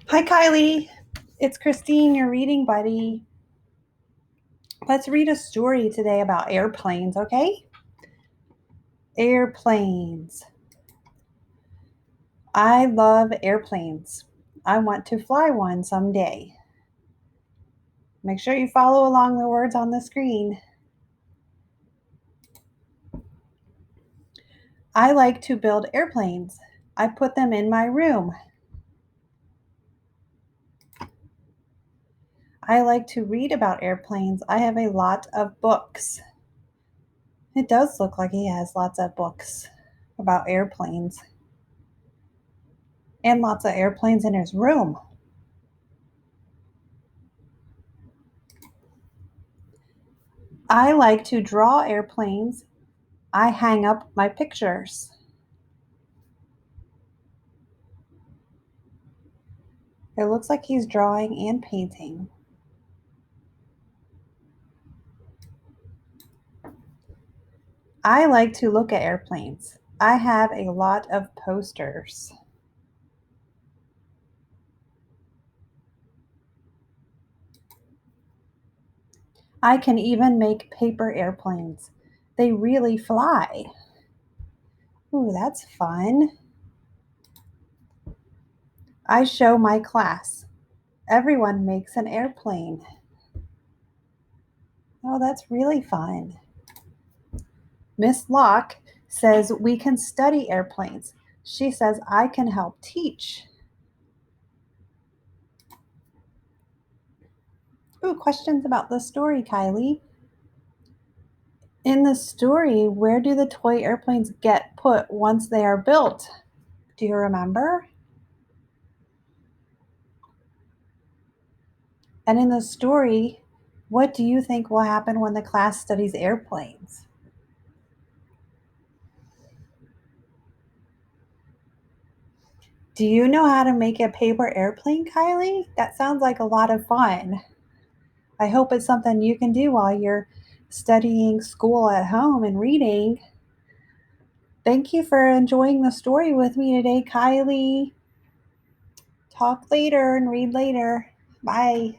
Hi, Kylie. It's Christine, your reading buddy. Let's read a story today about airplanes, okay? Airplanes. I love airplanes. I want to fly one someday. Make sure you follow along the words on the screen. I like to build airplanes. I put them in my room. I like to read about airplanes. I have a lot of books. It does look like he has lots of books about airplanes and lots of airplanes in his room. I like to draw airplanes. I hang up my pictures. It looks like he's drawing and painting. I like to look at airplanes. I have a lot of posters. I can even make paper airplanes. They really fly. Ooh, that's fun. I show my class. Everyone makes an airplane. Oh, that's really fun. Miss Locke says we can study airplanes. She says I can help teach. Ooh, questions about the story, Kylie. In the story, where do the toy airplanes get put once they are built? Do you remember? And in the story, what do you think will happen when the class studies airplanes? Do you know how to make a paper airplane, Kylie? That sounds like a lot of fun. I hope it's something you can do while you're studying school at home and reading. Thank you for enjoying the story with me today, Kylie. Talk later and read later. Bye.